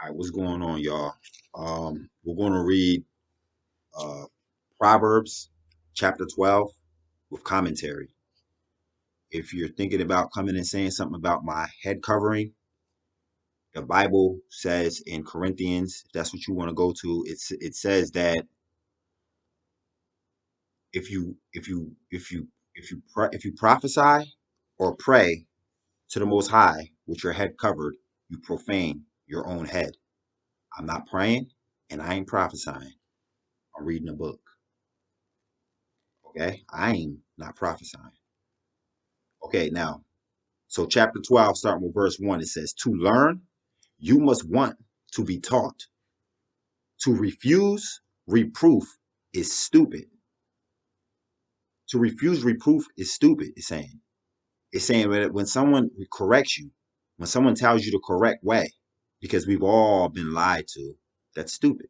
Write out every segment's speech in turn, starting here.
All right, what's going on, y'all? We're going to read uh, Proverbs chapter 12 with commentary. If you're thinking about coming and saying something about my head covering, the Bible says in Corinthians, if that's what you want to go to, it says that if you prophesy or pray to the Most High with your head covered, you profane your own head. I'm not praying and I ain't prophesying. I'm reading a book. Okay, I ain't not prophesying. Okay, now, so chapter 12, starting with verse 1, it says, to learn, you must want to be taught. To refuse reproof is stupid. To refuse reproof is stupid, it's saying. It's saying that when someone corrects you, when someone tells you the correct way, because we've all been lied to, that's stupid.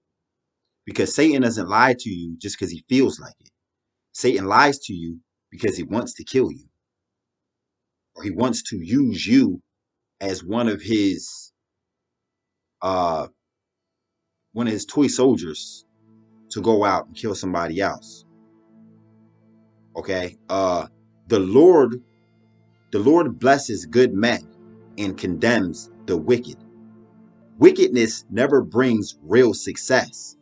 Because Satan doesn't lie to you just because he feels like it. Satan lies to you because he wants to kill you, or he wants to use you as uh one of his toy soldiers to go out and kill somebody else. Okay. The Lord the Lord blesses good men and condemns the wicked. Wickedness never brings real success.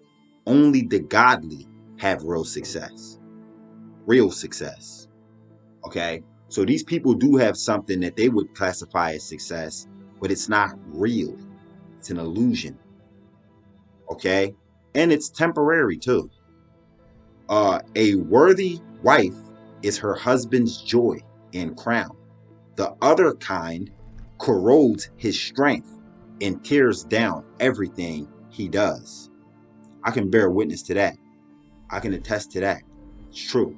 Only the godly have real success. Real success. Okay. So these people do have something that they would classify as success, but it's not real. It's an illusion. Okay. And it's temporary too. A worthy wife is her husband's joy and crown. The other kind corrodes his strength and tears down everything he does. I can bear witness to that. I can attest to that. It's true.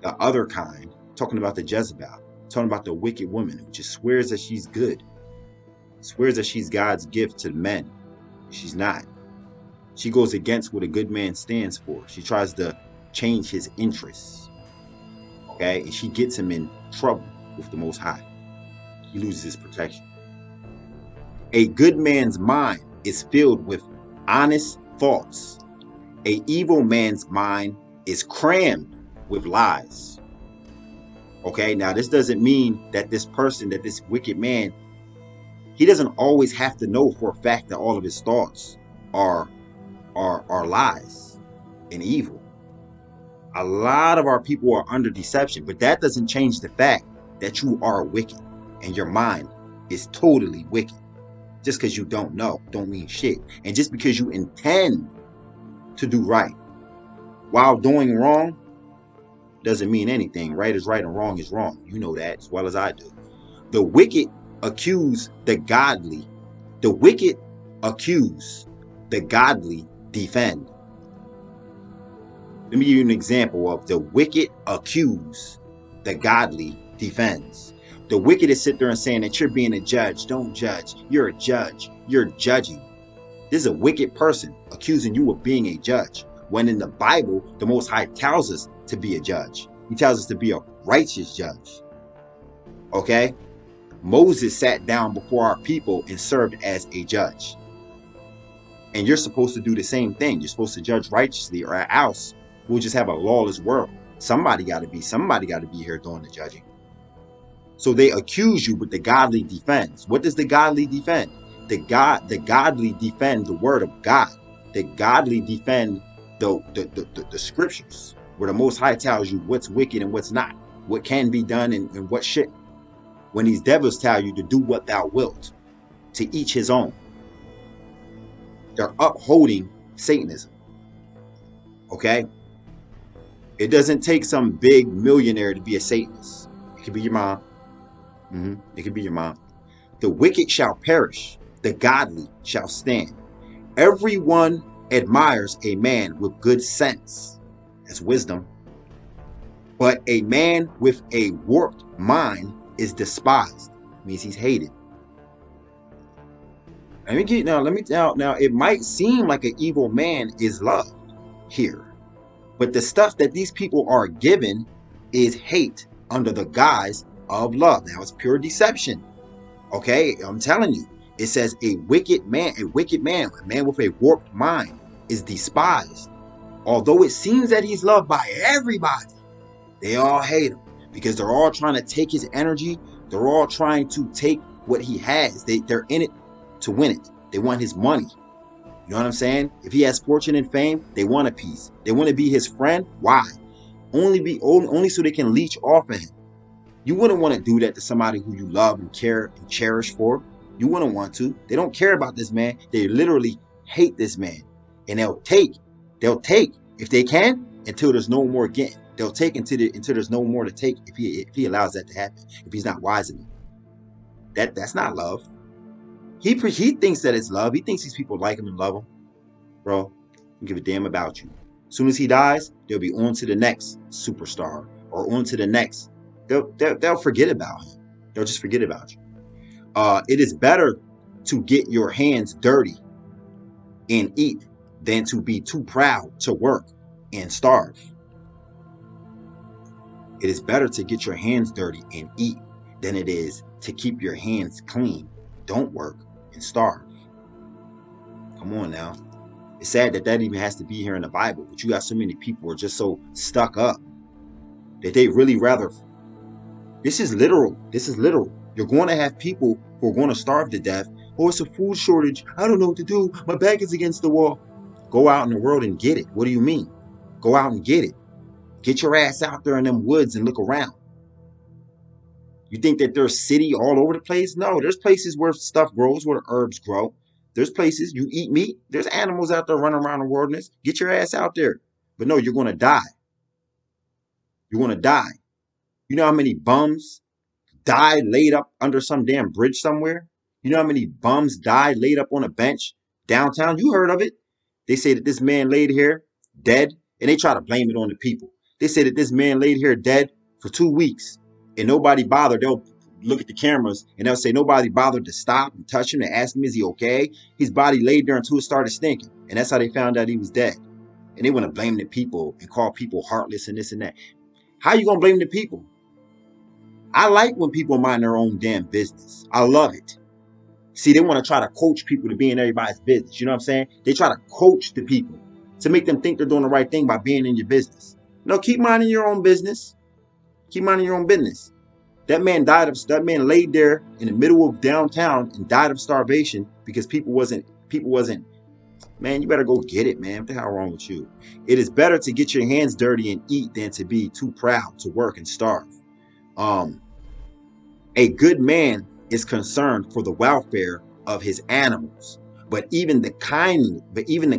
The other kind, talking about the Jezebel, talking about the wicked woman who just swears that she's good, swears that she's God's gift to men. She's not. She goes against what a good man stands for. She tries to change his interests. Okay? And she gets him in trouble with the Most High. He loses his protection. A good man's mind is filled with honest thoughts. A evil man's mind is crammed with lies. Okay? Now, this doesn't mean that this person, that this wicked man, he doesn't always have to know for a fact that all of his thoughts are lies and evil. A lot of our people are under deception, but that doesn't change the fact that you are wicked and your mind is totally wicked. Just because you don't know don't mean shit. And just because you intend to do right while doing wrong doesn't mean anything. Right is right and wrong is wrong. You know that as well as I do. The wicked accuse the godly. The wicked accuse, the godly defend. Let me give you an example of the wicked accuse, the godly defends. The wicked is sit there and saying that you're being a judge. Don't judge. You're a judge. You're judging. This is a wicked person accusing you of being a judge. When in the Bible, the Most High tells us to be a judge. He tells us to be a righteous judge. Okay? Moses sat down before our people and served as a judge. And you're supposed to do the same thing. You're supposed to judge righteously, or else we'll just have a lawless world. Somebody got to be here doing the judging. So they accuse you, but the godly defends. What does the godly defend? The godly defend the word of God. The godly defend the scriptures, where the Most High tells you what's wicked and what's not, what can be done and what shouldn't. When these devils tell you to do what thou wilt, to each his own, they're upholding Satanism. Okay? It doesn't take some big millionaire to be a Satanist. It could be your mom. It could be your mom. The wicked shall perish. The godly shall stand. Everyone admires a man with good sense. That's wisdom. But a man with a warped mind is despised. It means he's hated. Now, it might seem like an evil man is loved here, but the stuff that these people are given is hate under the guise of love. Now, it's pure deception. Okay, I'm telling you, It says a wicked man, a man with a warped mind is despised. Although it seems that he's loved by everybody, they all hate him because they're all trying to take his energy. They're all trying to take what he has. They're in it to win it. They want his money. You know what I'm saying? If he has fortune and fame, they want a piece. They want to be his friend. Why? Only so they can leech off of him. You wouldn't want to do that to somebody who you love and care and cherish for. You wouldn't want to. They don't care about this man. They literally hate this man. And they'll take if they can until there's no more getting. They'll take until there's no more to take if he allows that to happen. If he's not wise enough. That's not love. He thinks that it's love. He thinks these people like him and love him. Bro, don't give a damn about you. As soon as he dies, they'll be on to the next superstar or on to the next. They'll forget about him. They'll just forget about you. It is better to get your hands dirty and eat than to be too proud to work and starve. It is better to get your hands dirty and eat than it is to keep your hands clean, don't work, and starve. Come on now. It's sad that even has to be here in the Bible, but you got so many people who are just so stuck up that they really rather. This is literal. You're going to have people who are going to starve to death. Oh, it's a food shortage. I don't know what to do. My back is against the wall. Go out in the world and get it. What do you mean? Go out and get it. Get your ass out there in them woods and look around. You think that there's city all over the place? No, there's places where stuff grows, where the herbs grow. There's places you eat meat. There's animals out there running around the wilderness. Get your ass out there. But no, you're going to die. You're going to die. You know how many bums died laid up under some damn bridge somewhere? You know how many bums died laid up on a bench downtown? You heard of it. They say that this man laid here dead, and they try to blame it on the people. They say that this man laid here dead for 2 weeks, and nobody bothered. They'll look at the cameras, and they'll say nobody bothered to stop and touch him and ask him, is he okay? His body laid there until it started stinking, and that's how they found out he was dead. And they want to blame the people and call people heartless and this and that. How you going to blame the people? I like when people mind their own damn business. I love it. See, they want to try to coach people to be in everybody's business. You know what I'm saying? They try to coach the people to make them think they're doing the right thing by being in your business. No, keep minding your own business. Keep minding your own business. That man laid there in the middle of downtown and died of starvation because people wasn't, man, you better go get it, man. What the hell wrong with you? It is better to get your hands dirty and eat than to be too proud to work and starve. A good man is concerned for the welfare of his animals, but even the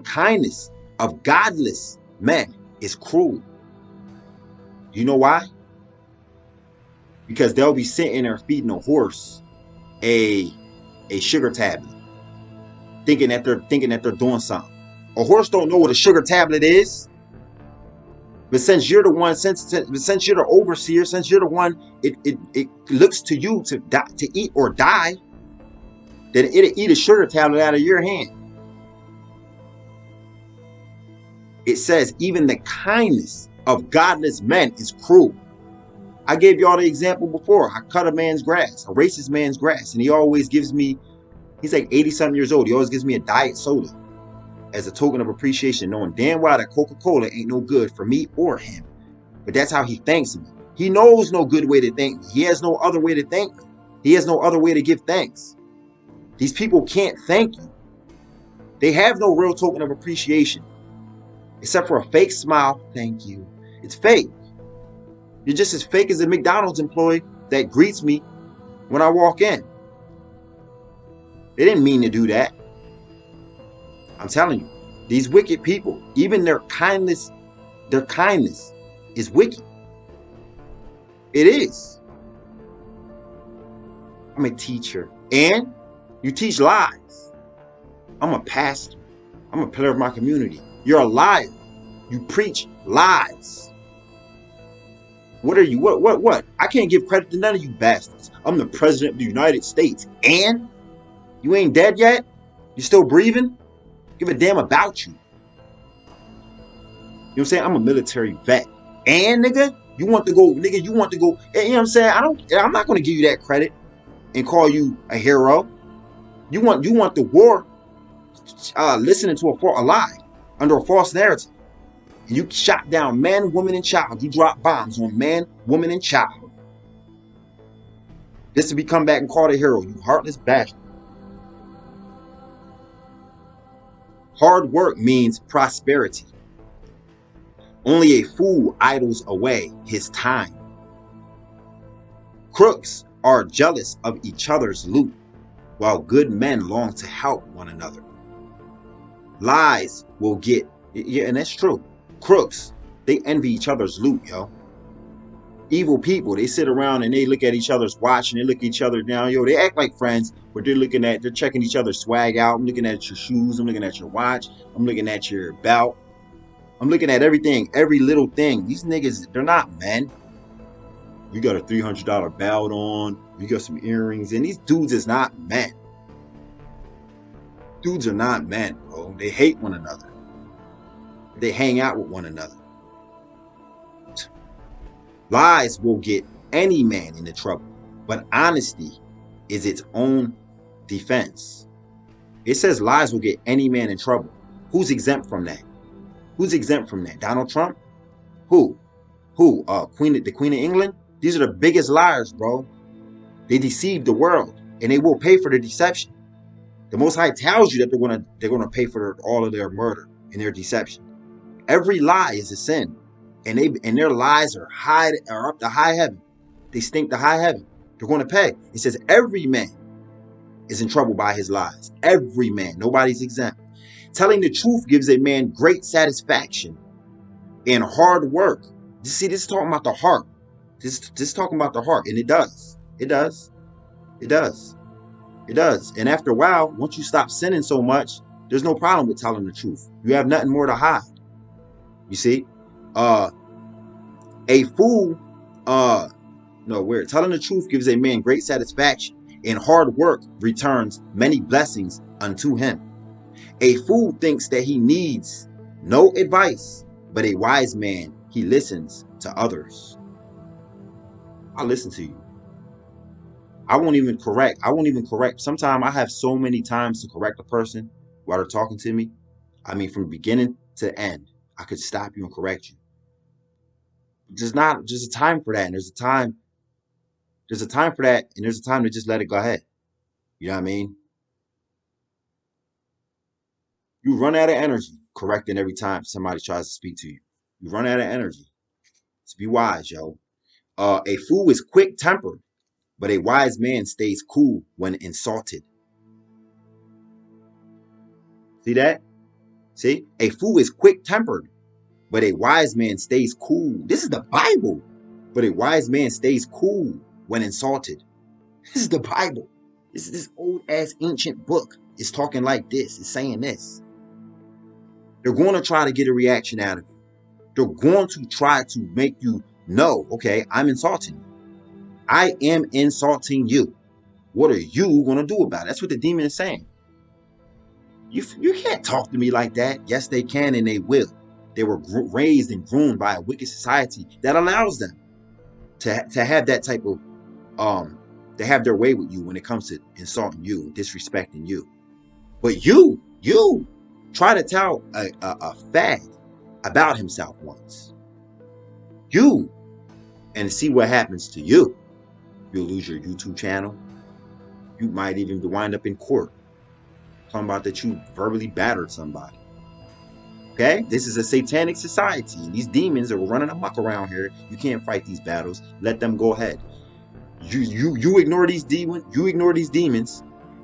kindness of godless men is cruel. You know why? Because they'll be sitting there feeding a horse a sugar tablet, thinking that they're doing something. A horse don't know what a sugar tablet is. But since you're the one, since you're the overseer, since you're the one, it looks to you to eat or die, that it'll eat a sugar tablet out of your hand. It says even the kindness of godless men is cruel. I gave y'all the example before. I cut a man's grass, a racist man's grass, and he always gives me, he's like 80-something years old. He always gives me a diet soda as a token of appreciation, knowing damn well that Coca-Cola ain't no good for me or him. But that's how he thanks me. He knows no good way to thank me. He has no other way to thank me. He has no other way to give thanks. These people can't thank you. They have no real token of appreciation, except for a fake smile. Thank you. It's fake. You're just as fake as a McDonald's employee that greets me when I walk in. They didn't mean to do that. I'm telling you, these wicked people, even their kindness is wicked. It is. I'm a teacher, and you teach lies. I'm a pastor. I'm a pillar of my community. You're a liar. You preach lies. What are you? What? I can't give credit to none of you bastards. I'm the president of the United States, and you ain't dead yet? You still breathing? Give a damn about you. You know what I'm saying? I'm a military vet. And nigga, you want to go, you know what I'm saying? I'm not going to give you that credit and call you a hero. You want the war, listening to a lie under a false narrative. And you shot down man, woman, and child. You drop bombs on man, woman, and child. Just to be come back and called a hero, you heartless bastard. Hard work means prosperity. Only a fool idles away his time. Crooks are jealous of each other's loot, while good men long to help one another. Lies will get, yeah, and that's true. Crooks, they envy each other's loot, yo. Evil people, they sit around and they look at each other's watch and they look at each other down, yo. They act like friends, but they're checking each other's swag out. I'm looking at your shoes, I'm looking at your watch, I'm looking at your belt, I'm looking at everything, every little thing. These niggas, they're not men. You got a $300 belt on, you got some earrings, and these dudes is not men. Dudes are not men, bro. They hate one another. They hang out with one another. Lies will get any man into trouble, but honesty is its own defense. It says lies will get any man in trouble. Who's exempt from that? Who's exempt from that? Donald Trump? Who? The Queen of England? These are the biggest liars, bro. They deceive the world, and they will pay for the deception. The Most High tells you that they're gonna pay for all of their murder and their deception. Every lie is a sin, and their lies are up to high heaven. They stink to high heaven. They're going to pay. It says every man is in trouble by his lies. Every man, nobody's exempt. Telling the truth gives a man great satisfaction and hard work. You see, this is talking about the heart. This is talking about the heart, and it does. It does. It does. It does. And after a while, once you stop sinning so much, there's no problem with telling the truth. You have nothing more to hide. You see, a fool, where telling the truth gives a man great satisfaction, and hard work returns many blessings unto him. A fool thinks that he needs no advice, but a wise man, he listens to others. I'll listen to you. I won't even correct. Sometimes I have so many times to correct a person while they're talking to me. I mean, from beginning to end, I could stop you and correct you. There's a time for that, and there's a time for that, and there's a time to just let it go ahead. You know what I mean? You run out of energy correcting every time somebody tries to speak to you. You run out of energy. So be wise, yo. A fool is quick-tempered, but a wise man stays cool when insulted. See that? See? A fool is quick-tempered, but a wise man stays cool. This is the Bible. But a wise man stays cool when insulted. This is the Bible. This old-ass ancient book is talking like this. It's saying this. They're going to try to get a reaction out of you. They're going to try to make you know, okay, I'm insulting you. I am insulting you. What are you going to do about it? That's what the demon is saying. You can't talk to me like that. Yes, they can and they will. They were raised and groomed by a wicked society that allows them to have that type of, to have their way with you when it comes to insulting you and disrespecting you. But you try to tell a fag about himself once. And see what happens to you. You'll lose your YouTube channel. You might even wind up in court talking about that you verbally battered somebody. Okay? This is a satanic society, and these demons are running amok around here. You can't fight these battles. Let them go ahead. You ignore these demons. You ignore these demons,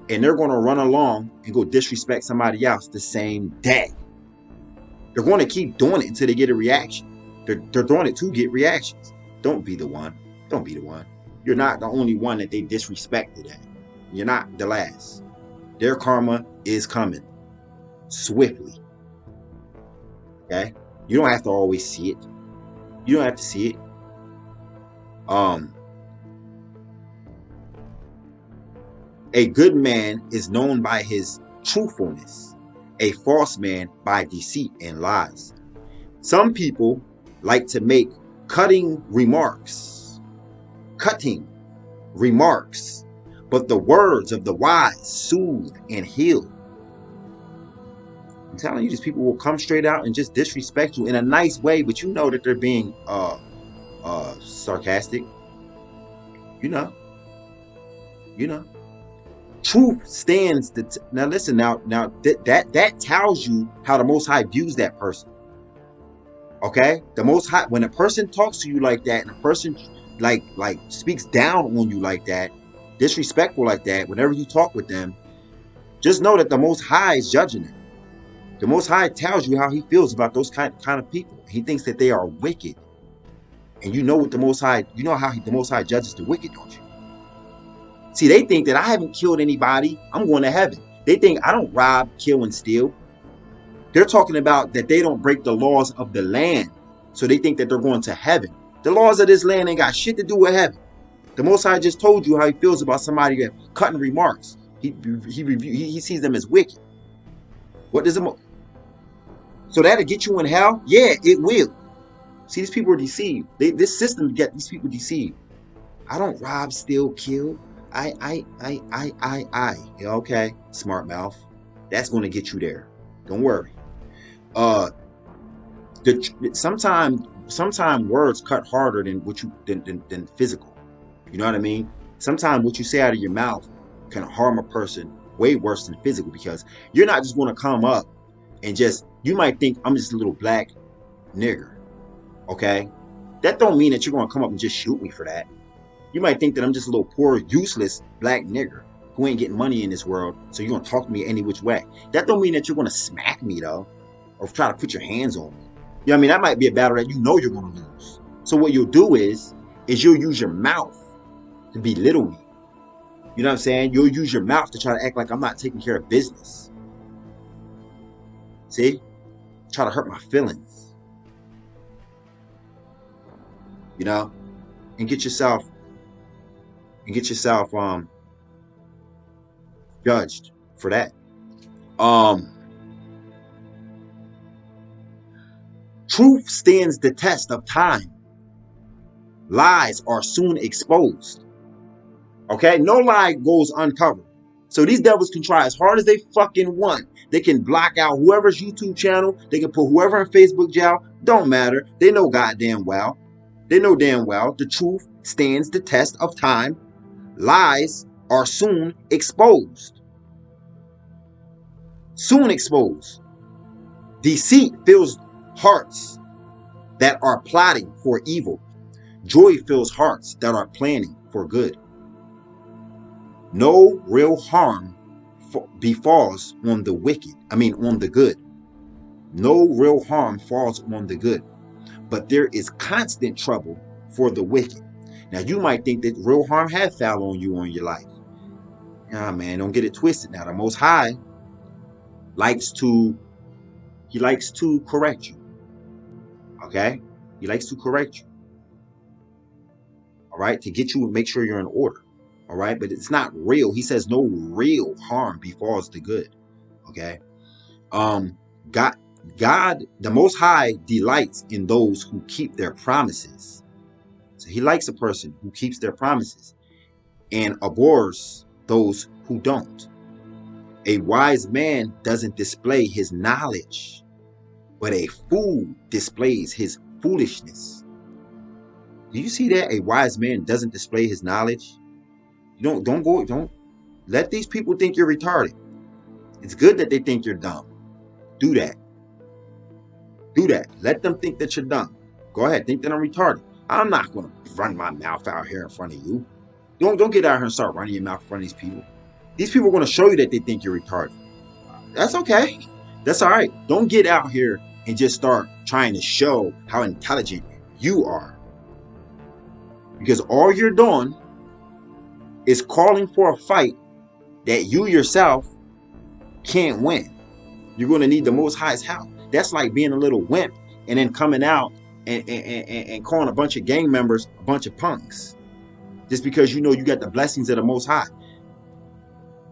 and they're going to run along and go disrespect somebody else the same day. They're going to keep doing it until they get a reaction. They're doing it to get reactions. Don't be the one. Don't be the one. You're not the only one that they disrespected. You're not the last. Their karma is coming swiftly. Okay? You don't have to always see it. You don't have to see it. A good man is known by his truthfulness. A false man by deceit and lies. Some people like to make cutting remarks, but the words of the wise soothe and heal. I'm telling you, these people will come straight out and just disrespect you in a nice way, but you know that they're being sarcastic. You know. Truth stands now listen, now that tells you how the Most High views that person. Okay? The Most High, when a person talks to you like that, and a person like speaks down on you like that, disrespectful like that, whenever you talk with them, just know that the Most High is judging them. The Most High tells you how he feels about those kind of people. He thinks that they are wicked. And you know what the Most High, you know how the Most High judges the wicked, don't you? See, they think that I haven't killed anybody, I'm going to heaven. They think I don't rob, kill, and steal. They're talking about that they don't break the laws of the land. So they think that they're going to heaven. The laws of this land ain't got shit to do with heaven. The Most High just told you how he feels about somebody that cutting remarks. He sees them as wicked. What does the So that'll get you in hell? Yeah, it will. See, these people are deceived. This system get these people deceived. I don't rob, steal, kill. I. Yeah, okay, smart mouth. That's going to get you there. Don't worry. Sometimes words cut harder than what you than physical. You know what I mean? Sometimes what you say out of your mouth can harm a person way worse than physical, because you're not just going to come up and just, you might think I'm just a little black nigger. Okay? That don't mean that you're going to come up and just shoot me for that. You might think that I'm just a little poor, useless black nigger who ain't getting money in this world, so you're going to talk to me any which way. That don't mean that you're going to smack me, though, or try to put your hands on me. You know what I mean? That might be a battle that you know you're going to lose. So what you'll do is you'll use your mouth to belittle me. You know what I'm saying? You'll use your mouth to try to act like I'm not taking care of business. See? Try to hurt my feelings. You know? And get yourself judged for that. Truth stands the test of time. Lies are soon exposed. Okay? No lie goes uncovered. So these devils can try as hard as they fucking want. They can block out whoever's YouTube channel. They can put whoever in Facebook jail. Don't matter. They know goddamn well. They know damn well the truth stands the test of time. Lies are soon exposed. Soon exposed. Deceit fills hearts that are plotting for evil. Joy fills hearts that are planning for good. No real harm befalls on the wicked. On the good. No real harm falls on the good. But there is constant trouble for the wicked. Now, you might think that real harm has fell on you in your life. Nah, man, don't get it twisted. Now, the Most High likes to correct you. Okay? He likes to correct you. All right? To get you and make sure you're in order. All right? But it's not real. He says no real harm befalls the good. Okay? God, the Most High delights in those who keep their promises. So he likes a person who keeps their promises and abhors those who don't. A wise man doesn't display his knowledge, but a fool displays his foolishness. Do you see that? A wise man doesn't display his knowledge. Don't let these people think you're retarded. It's good that they think you're dumb. Do that. Let them think that you're dumb. Go ahead, think that I'm retarded. I'm not going to run my mouth out here in front of you. Don't get out here and start running your mouth in front of these people. These people are going to show you that they think you're retarded. That's okay. That's all right. Don't get out here and just start trying to show how intelligent you are. Because all you're doing is calling for a fight that you yourself can't win. You're going to need the Most High's help. That's like being a little wimp and then coming out and calling a bunch of gang members a bunch of punks. Just because you know you got the blessings of the Most High.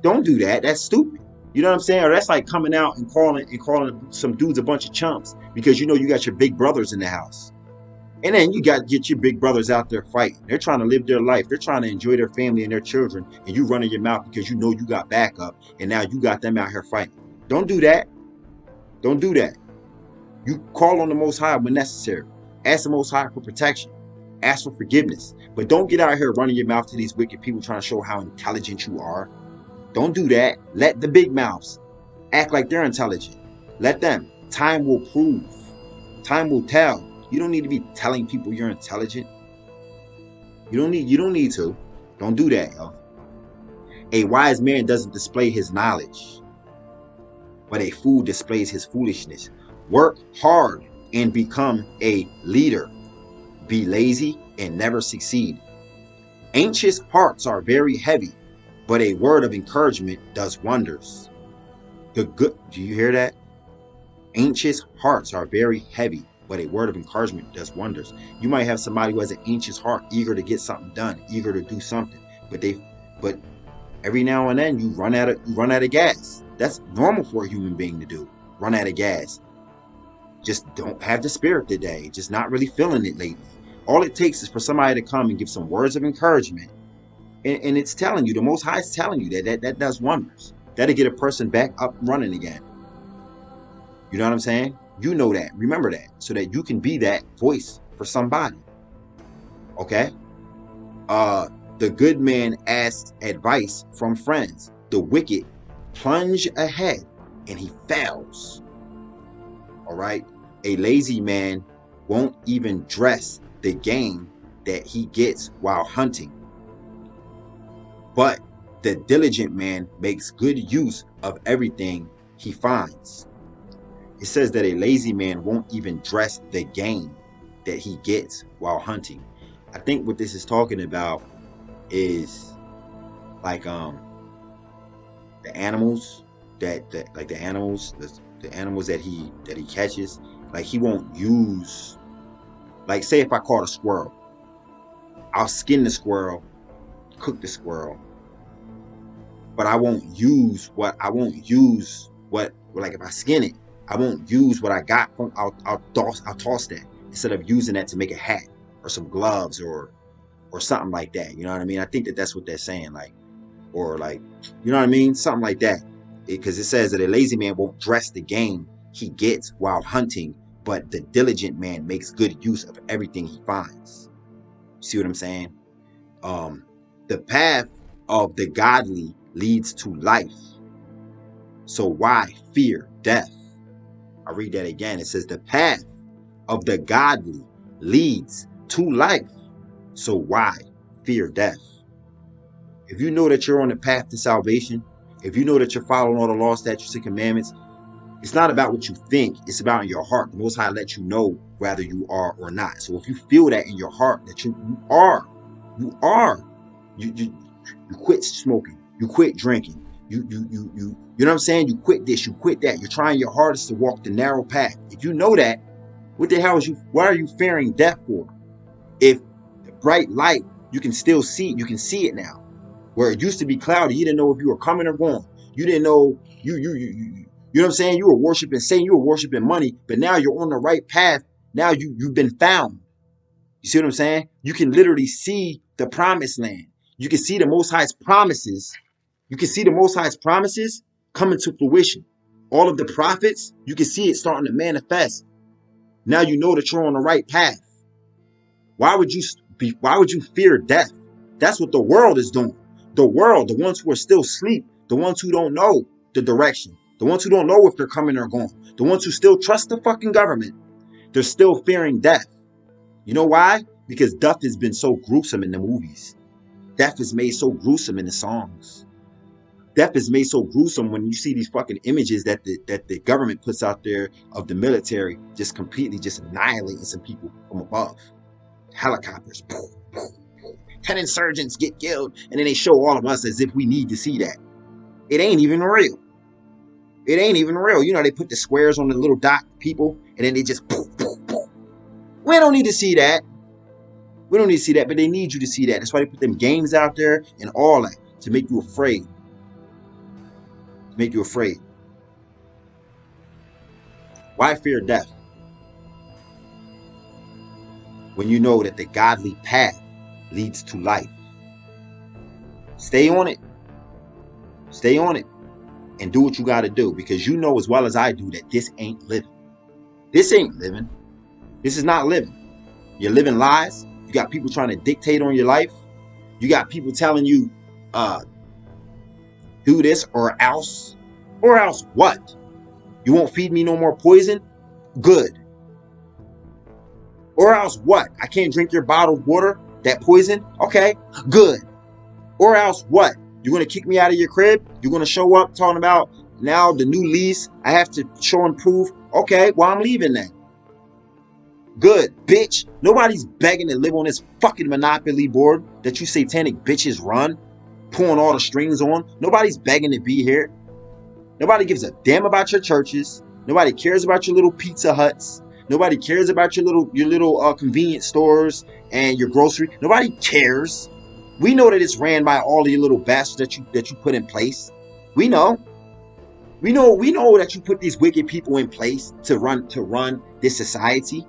Don't do that. That's stupid. You know what I'm saying? Or that's like coming out and calling some dudes a bunch of chumps because you know you got your big brothers in the house. And then you got to get your big brothers out there fighting. They're trying to live their life. They're trying to enjoy their family and their children. And you running your mouth because you know you got backup. And now you got them out here fighting. Don't do that. Don't do that. You call on the Most High when necessary. Ask the Most High for protection. Ask for forgiveness. But don't get out here running your mouth to these wicked people trying to show how intelligent you are. Don't do that. Let the big mouths act like they're intelligent. Let them. Time will prove. Time will tell. You don't need to be telling people you're intelligent. You don't need to. Don't do that, yo. A wise man doesn't display his knowledge, but a fool displays his foolishness. Work hard and become a leader. Be lazy and never succeed. Anxious hearts are very heavy, but a word of encouragement does wonders. Do you hear that? Anxious hearts are very heavy, but a word of encouragement does wonders. You might have somebody who has an anxious heart, eager to get something done, eager to do something, but every now and then you run out of gas. That's normal for a human being to do. Run out of gas. Just don't have the spirit today. Just not really feeling it lately. All it takes is for somebody to come and give some words of encouragement, and it's telling you, the Most High is telling you that does wonders. That'll get a person back up running again. You know what I'm saying? You know that. Remember that. So that you can be that voice for somebody. Okay? The good man asks advice from friends. The wicked plunge ahead and he fails. All right? A lazy man won't even dress the game that he gets while hunting. But the diligent man makes good use of everything he finds. It says that a lazy man won't even dress the game that he gets while hunting. I think what this is talking about is like the animals the animals that he catches. Like he won't use, like say if I caught a squirrel, I'll skin the squirrel, cook the squirrel, but I won't use what like if I skin it, I won't use what I got from. I'll toss that instead of using that to make a hat or some gloves or something like that. You know what I mean? I think that's what they're saying, like, or like, you know what I mean? Something like that. Because it says that a lazy man won't dress the game he gets while hunting, but the diligent man makes good use of everything he finds. See what I'm saying? The path of the godly leads to life. So why fear death? I read that again. It says the path of the godly leads to life. So why fear death? If you know that you're on the path to salvation, if you know that you're following all the laws, statutes, and commandments, it's not about what you think. It's about in your heart. The Most High lets you know whether you are or not. So if you feel that in your heart that you quit smoking, you quit drinking, you know what I'm saying? You quit this, you quit that. You're trying your hardest to walk the narrow path. If you know that, why are you fearing death for? If the bright light, you can still see it, you can see it now. Where it used to be cloudy, you didn't know if you were coming or going. You didn't know, you know what I'm saying? You were worshiping Satan, you were worshiping money, but now you're on the right path. Now you've been found. You see what I'm saying? You can literally see the promised land. You can see the Most High's promises. You can see the Most High's promises coming to fruition. All of the prophets, you can see it starting to manifest. Now you know that you're on the right path. Why would you fear death? That's what the world is doing. The world, the ones who are still asleep, the ones who don't know the direction, the ones who don't know if they're coming or going, the ones who still trust the fucking government, they're still fearing death. You know why? Because death has been so gruesome in the movies. Death is made so gruesome in the songs. Death is made so gruesome when you see these fucking images that the government puts out there of the military just completely just annihilating some people from above. Helicopters. 10 insurgents get killed, and then they show all of us as if we need to see that. It ain't even real. It ain't even real. You know, they put the squares on the little dot people, and then they just We don't need to see that. We don't need to see that, but they need you to see that. That's why they put them games out there and all that, to make you afraid. To make you afraid. Why fear death? when you know that the godly path leads to life. Stay on it. Stay on it. And do what you got to do, because you know as well as I do that this ain't living. This ain't living. This is not living. You're living lies. You got people trying to dictate on your life. You got people telling you, do this or else. Or else what? You won't feed me no more poison? Good. Or else what? I can't drink your bottled water? That poison? Okay, good. Or else what? You're going to kick me out of your crib? You're going to show up talking about now the new lease? I have to show and prove. Okay, well, I'm leaving then. Good, bitch. Nobody's begging to live on this fucking monopoly board that you satanic bitches run, pulling all the strings on. Nobody's begging to be here. Nobody gives a damn about your churches. Nobody cares about your little Pizza Huts. Nobody cares about your little convenience stores and your grocery. Nobody cares. We know that it's ran by all of your little bastards that you put in place. We know. We know that you put these wicked people in place to run this society,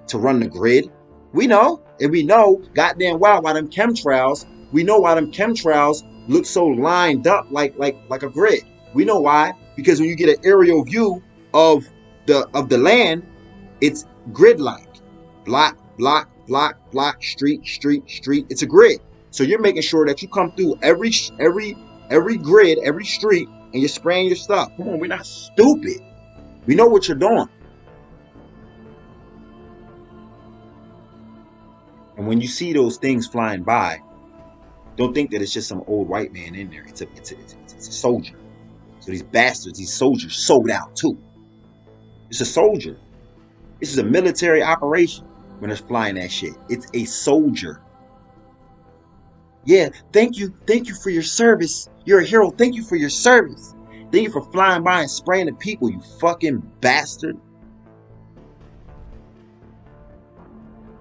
to run the grid. We know, and we know goddamn well why them chemtrails. We know why them chemtrails look so lined up like a grid. We know why, because when you get an aerial view of the land, it's grid-like. Block, block, block, block, street, street, street. It's a grid. So you're making sure that you come through every grid, every street, and you're spraying your stuff. Come on, we're not stupid. We know what you're doing. And when you see those things flying by, don't think that it's just some old white man in there. It's a soldier. So these bastards, these soldiers, sold out too. It's a soldier. This is a military operation when it's flying that shit. It's a soldier. Yeah, thank you for your service. You're a hero. Thank you for your service. Thank you for flying by and spraying the people, you fucking bastard.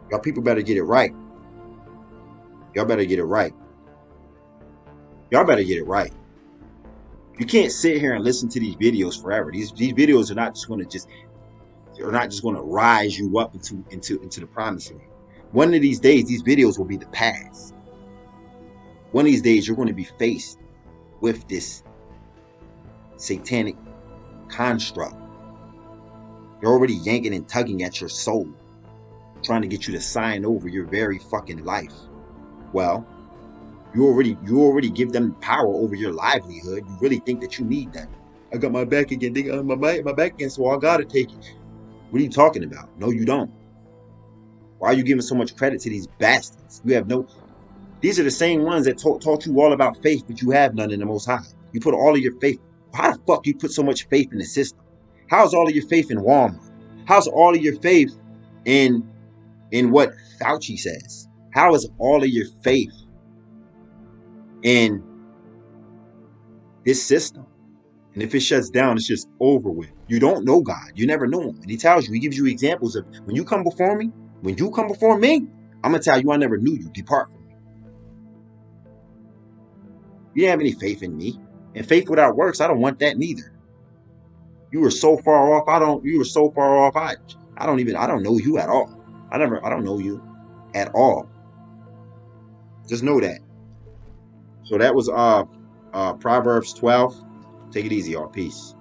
Y'all people better get it right. Y'all better get it right. Y'all better get it right. You can't sit here and listen to these videos forever. These videos are not just going to rise you up into the promised land. One of these days, these videos will be the past. One of these days, you're going to be faced with this satanic construct. They're already yanking and tugging at your soul, trying to get you to sign over your very fucking life. Well, you already give them power over your livelihood. You really think that you need them. I got my back again. My back again, so I gotta take it. What are you talking about? No, you don't. Why are you giving so much credit to these bastards? You have no. These are the same ones that taught you all about faith, but you have none in the Most High. You put all of your faith. How the fuck you put so much faith in the system? How's all of your faith in Walmart? How's all of your faith in what Fauci says? How is all of your faith in this system? And if it shuts down, it's just over with. You don't know God. You never know him. And he tells you, he gives you examples of when you come before me, I'm going to tell you I never knew you. Depart from me. You didn't have any faith in me. And faith without works, I don't want that neither. You were so far off. I don't know you at all. I don't know you at all. Just know that. So that was Proverbs 12. Take it easy, y'all. Peace.